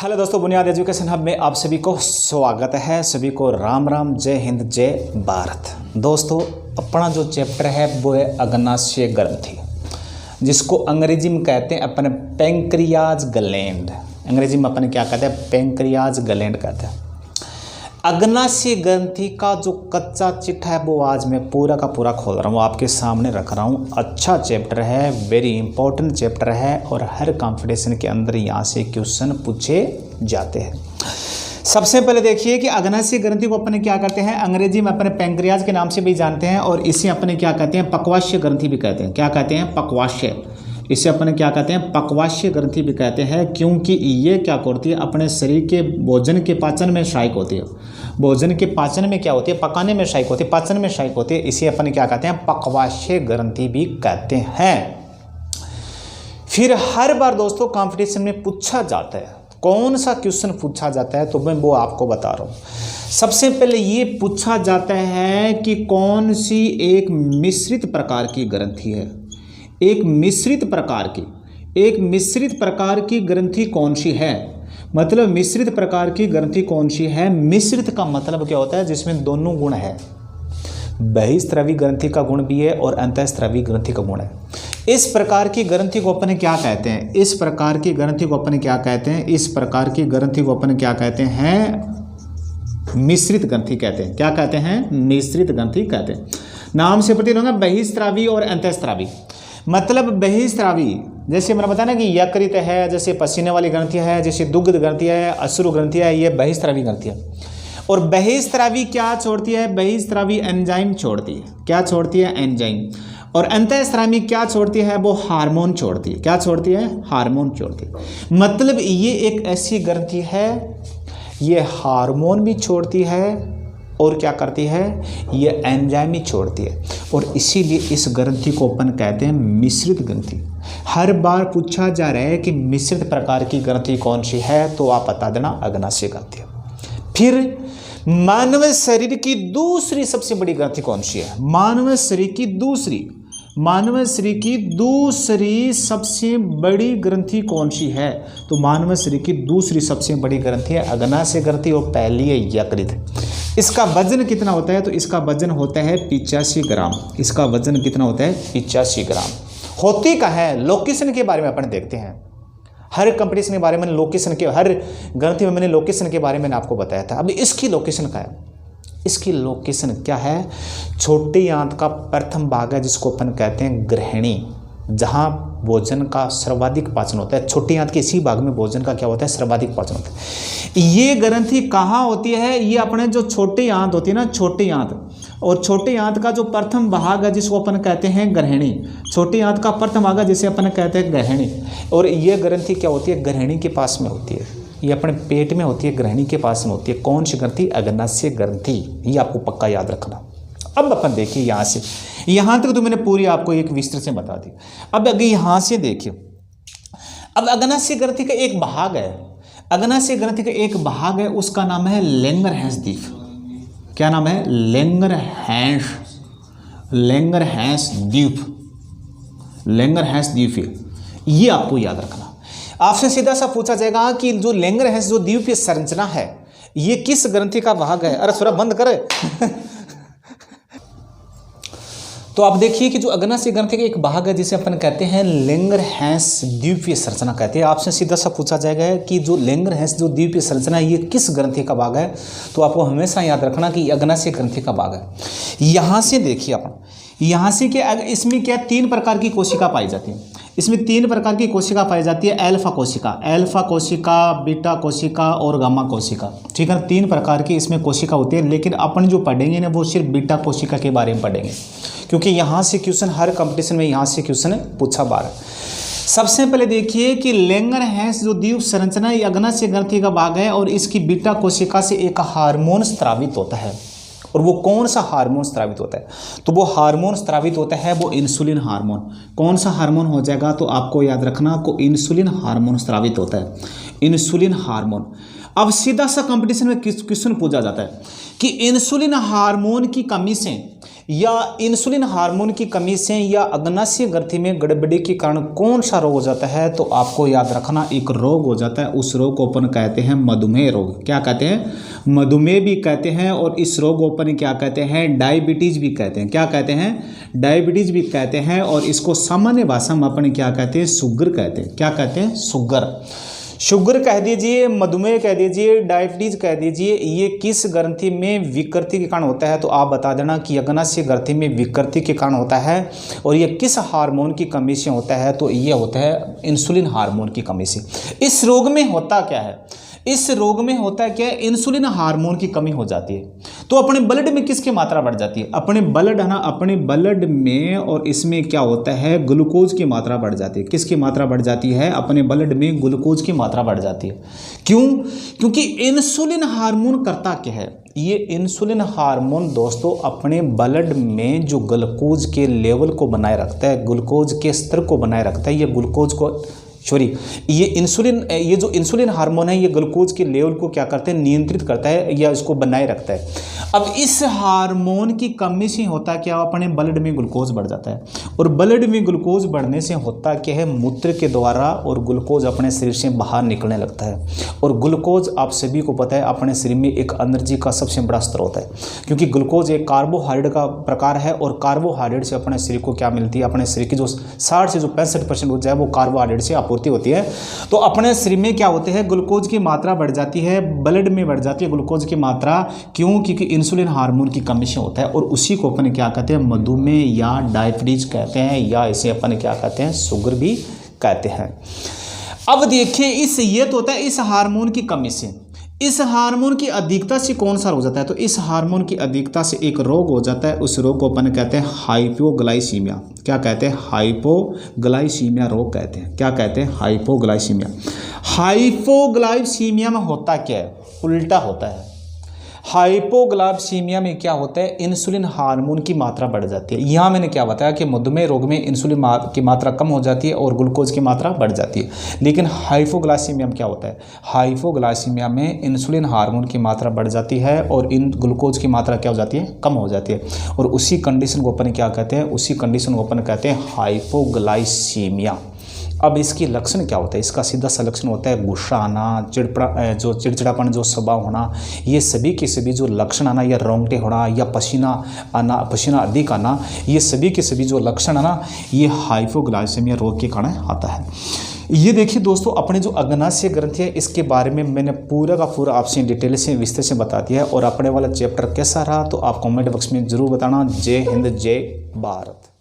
Hello दोस्तों, बुनियाद education hub में आप सभी को स्वागत है। सभी को राम राम, जय हिंद, जय भारत। दोस्तों, अपना जो चैप्टर है वो है अग्नाशय ग्रंथि, जिसको अंग्रेजी में कहते हैं अपने पैंक्रियाज ग्लैंड। अंग्रेजी में अपने क्या कहते हैं? पैंक्रियाज ग्लैंड कहते हैं। अग्नाशय ग्रंथि का जो कच्चा चिट्ठा है वो आज मैं पूरा का पूरा खोल रहा हूँ, आपके सामने रख रहा हूँ। अच्छा चैप्टर है, वेरी इंपॉर्टेंट चैप्टर है और हर कंपटीशन के अंदर यहाँ से क्वेश्चन पूछे जाते हैं। सबसे पहले देखिए कि अग्नाशय ग्रंथि को अपने क्या कहते हैं? अंग्रेजी में अपने पैंक्रियाज के नाम से भी जानते हैं और इसे अपने क्या कहते हैं? पक्वाशय ग्रंथि भी कहते हैं। क्या कहते हैं? पक्वाशय। इसे अपने क्या कहते हैं? पक्वाशय ग्रंथि भी कहते हैं, क्योंकि ये क्या करती है? अपने शरीर के भोजन के पाचन में सहायक होती है। भोजन के पाचन में क्या होती है? पकाने में सहायक होती है, पाचन में सहायक होती है। इसे अपन क्या कहते हैं? पक्वाशय ग्रंथि भी कहते हैं। फिर हर बार दोस्तों कंपटीशन में पूछा जाता है, कौन सा क्वेश्चन पूछा जाता है तो मैं वो आपको बता रहा हूँ। सबसे पहले ये पूछा जाता है कि कौन सी एक मिश्रित प्रकार की ग्रंथि है। एक मिश्रित प्रकार की ग्रंथि कौन सी है? मतलब मिश्रित प्रकार की ग्रंथि कौन सी है? मिश्रित का मतलब क्या होता है? जिसमें दोनों गुण है। बहिस्रावी ग्रंथि का गुण भी है और अंतःस्रावी ग्रंथि का गुण है। इस प्रकार की ग्रंथि को अपन क्या कहते हैं? इस प्रकार की ग्रंथि को अपन क्या कहते हैं? इस प्रकार की ग्रंथि को अपन क्या कहते हैं? मिश्रित ग्रंथि कहते हैं। क्या कहते हैं? मिश्रित ग्रंथि कहते हैं। नाम से प्रतीत होगा बहिस्रावी और अंतःस्रावी। मतलब बहिस्रावी जैसे मैंने बताया ना कि यकृत है, जैसे पसीने वाली ग्रंथि है, जैसे दुग्ध ग्रंथि है, अश्रु ग्रंथि है, ये बहिस्रावी ग्रंथि है। और बहिस्रावी क्या छोड़ती है? बहिस्रावी एंजाइम छोड़ती है। क्या छोड़ती है? एंजाइम। और अंतःस्रावी क्या छोड़ती है? वो हार्मोन छोड़ती है। क्या छोड़ती है? हार्मोन छोड़ती है। मतलब ये एक ऐसी ग्रंथि है, ये हार्मोन भी छोड़ती है और क्या करती है? ये एंजाइम ही छोड़ती है। और इसीलिए इस ग्रंथि को अपन कहते हैं मिश्रित ग्रंथि। हर बार पूछा जा रहा है कि मिश्रित प्रकार की ग्रंथि कौन सी है, तो आप बता देना अग्नाशय ग्रंथि। फिर मानव शरीर की दूसरी सबसे बड़ी ग्रंथि कौन सी है? मानव शरीर की दूसरी सबसे बड़ी ग्रंथि कौन सी है? तो मानव शरीर की दूसरी सबसे बड़ी ग्रंथि है अग्नाशय ग्रंथि और पहली है यकृत। इसका वजन कितना होता है? तो इसका वजन होता है 85 ग्राम। इसका वजन कितना होता है? 85 ग्राम। होती कहाँ है? लोकेशन के बारे में अपन देखते हैं। हर कंपटीशन के बारे में लोकेशन के, हर ग्रंथि में मैंने लोकेशन के बारे में आपको बताया था। अब इसकी लोकेशन क्या है? इसकी लोकेशन क्या है? छोटी आंत का प्रथम भाग है, जिसको अपन कहते हैं ग्रहणी, जहाँ भोजन का सर्वाधिक पाचन होता है। छोटी आंत के इसी भाग में भोजन का क्या होता है? सर्वाधिक पाचन होता है। ये ग्रंथि कहाँ होती है? ये अपने जो छोटी आंत होती है ना, छोटी आंत, और छोटी आंत का जो प्रथम भाग है जिसको अपन कहते हैं ग्रहणी। छोटी आंत का प्रथम भाग है जिसे अपन कहते हैं ग्रहणी। और ये ग्रंथि क्या होती है? ग्रहणी के पास में होती है। ये अपने पेट में होती है, ग्रहणी के पास में होती है। कौन सी ग्रंथि? अग्नाशय ग्रंथि। ये आपको पक्का याद रखना। अब अपन देखिए यहाँ तक तो मैंने पूरी आपको एक विस्तृत से बता दी। अब अगर यहाँ से देखिए, अब अग्नाशय ग्रंथि का एक भाग है, अग्नाशय ग्रंथि का एक भाग है, उसका नाम है लैंगरहैंस द्वीप। क्या नाम है? लैंगरहैंस द्वीप। ये आपको याद रखना। आपसे सीधा सा पूछा जाएगा कि जो लैंगरहैंस जो द्वीपीय संरचना है, ये किस ग्रंथि का भाग है? अरे थोड़ा बंद करे। तो आप देखिए कि जो अग्नाशय ग्रंथि का एक भाग है जिसे अपन कहते हैं लैंगरहैंस द्वीपीय संरचना कहते हैं। आपसे सीधा सा पूछा जाएगा कि जो लैंगरहैंस जो द्वीपीय संरचना है, ये किस ग्रंथि का भाग है? तो आपको हमेशा याद रखना कि अग्नाशय ग्रंथि का भाग है। यहाँ से देखिए अपन, यहाँ से क्या, इसमें क्या 3 प्रकार की कोशिका पाई जाती है। इसमें 3 प्रकार की कोशिका पाई जाती है। अल्फा कोशिका, बीटा कोशिका और गामा कोशिका। ठीक है, 3 प्रकार की इसमें कोशिका होती है। लेकिन अपन जो पढ़ेंगे ना, वो सिर्फ बीटा कोशिका के बारे में पढ़ेंगे, क्योंकि यहाँ से क्वेश्चन हर कंपटीशन में यहाँ से क्वेश्चन पूछा बार। सबसे पहले देखिए कि लैंगरहैंस जो द्वीप संरचना ये अग्नाशय ग्रंथि का भाग है और इसकी बीटा कोशिका से एक हार्मोन स्रावित होता है। और वो कौन सा हार्मोन स्रावित होता है? तो वो हार्मोन स्रावित होता है वो इंसुलिन हार्मोन। कौन सा हार्मोन हो जाएगा? तो आपको याद रखना को इंसुलिन हार्मोन स्रावित होता है, इंसुलिन हार्मोन। अब सीधा सा कंपटीशन में क्वेश्चन पूछा जाता है कि इंसुलिन हार्मोन की कमी से या इंसुलिन हार्मोन की कमी से या अग्नाशय ग्रंथि में गड़बड़ी के कारण कौन सा रोग हो जाता है, तो आपको याद रखना एक रोग हो जाता है, उस रोग को अपन कहते हैं मधुमेह रोग। क्या कहते हैं? मधुमेह भी कहते हैं, और इस रोग को अपन क्या कहते हैं? डायबिटीज भी कहते हैं। क्या कहते हैं? डायबिटीज भी कहते हैं, और इसको सामान्य भाषा में अपन क्या कहते हैं? शुगर कहते हैं। क्या कहते हैं? शुगर कह दीजिए, मधुमेह कह दीजिए, डायबिटीज कह दीजिए। ये किस ग्रंथि में विकृति के कारण होता है, तो आप बता देना कि अग्नाशय ग्रंथि में विकृति के कारण होता है। और ये किस हार्मोन की कमी से होता है, तो ये होता है इंसुलिन हार्मोन की कमी से। इस रोग में होता क्या है? इस रोग में होता है क्या? इंसुलिन हार्मोन की कमी हो जाती है, तो अपने ब्लड में किसकी मात्रा बढ़ जाती है? अपने ब्लड है ना, अपने ब्लड में, और इसमें क्या होता है? ग्लूकोज की मात्रा बढ़ जाती है। किसकी मात्रा बढ़ जाती है? अपने ब्लड में ग्लूकोज की मात्रा बढ़ जाती है। क्यों? क्योंकि इंसुलिन हार्मोन करता क्या है? ये इंसुलिन हार्मोन दोस्तों अपने ब्लड में जो ग्लूकोज के लेवल को बनाए रखता है, ग्लूकोज के स्तर को बनाए रखता है। ये ग्लूकोज को ये जो इंसुलिन हार्मोन है, ये ग्लूकोज के लेवल को क्या करते हैं? नियंत्रित करता है या इसको बनाए रखता है। अब इस हार्मोन की कमी से होता क्या? अपने ब्लड में ग्लूकोज बढ़ जाता है, और ब्लड में ग्लूकोज बढ़ने से होता क्या है? मूत्र के द्वारा और ग्लूकोज अपने शरीर से बाहर निकलने लगता है। और ग्लूकोज आप सभी को पता है अपने शरीर में एक एनर्जी का सबसे बड़ा स्रोत है, क्योंकि ग्लूकोज एक कार्बोहाइड्रेट का प्रकार है, और कार्बोहाइड्रेट से अपने शरीर को क्या मिलती है? अपने शरीर की जो 60 से जो 65% ऊर्जा है वो कार्बोहाइड्रेट से आपूर्ति होती है। तो अपने शरीर में क्या होते हैं? ग्लूकोज की मात्रा बढ़ जाती है, ब्लड में बढ़ जाती है ग्लूकोज की मात्रा। क्यों? क्योंकि इंसुलिन हार्मोन की कमी से होता है, और उसी को अपन क्या कहते हैं? मधुमेह या डायबिटीज कहते हैं, या इसे अपन क्या कहते हैं? शुगर भी कहते हैं। अब देखिए, ये तो होता है इस हार्मोन की कमी से। इस हार्मोन की अधिकता से कौन सा हो जाता है? तो इस हार्मोन की अधिकता से एक रोग हो जाता है, उस रोग को अपन कहते हैं हाइपोग्लाइसीमिया। क्या कहते हैं? हाइपोग्लाइसीमिया रोग कहते हैं। क्या कहते हैं? हाइपोग्लाइसीमिया। हाइपोग्लाइसीमिया में होता क्या है? उल्टा होता है। हाइपोग्लाइसीमिया में क्या होता है? इंसुलिन हार्मोन की मात्रा बढ़ जाती है। यहाँ मैंने क्या बताया कि मधुमेह रोग में इंसुलिन की मात्रा कम हो जाती है और ग्लूकोज की मात्रा बढ़ जाती है। लेकिन हाइपोग्लाइसीमिया में क्या होता है? हाइपोग्लाइसीमिया में इंसुलिन हार्मोन की मात्रा बढ़ जाती है और इन ग्लूकोज की मात्रा क्या हो जाती है? कम हो जाती है। और उसी कंडीशन को अपन क्या कहते हैं? उसी कंडीशन को अपन कहते हैं हाइपोग्लाइसीमिया। अब इसकी लक्षण क्या होता है? इसका सीधा सा लक्षण होता है गुस्सा आना, चिड़चिड़ापन, जो स्वभाव होना। ये सभी के सभी जो लक्षण आना, या रोंगटे होना, या पसीना आना, पसीना अधिक आना, ये सभी के सभी जो लक्षण आना, ये हाइपोग्लाइसेमिया रोग के कारण आता है। ये देखिए दोस्तों, अपने जो अग्नाशय ग्रंथि है इसके बारे में मैंने पूरा का पूरा आपसे डिटेल से विस्तार से बता दिया है। और अपने वाला चैप्टर कैसा रहा तो आप कमेंट बॉक्स में जरूर बताना। जय हिंद, जय भारत।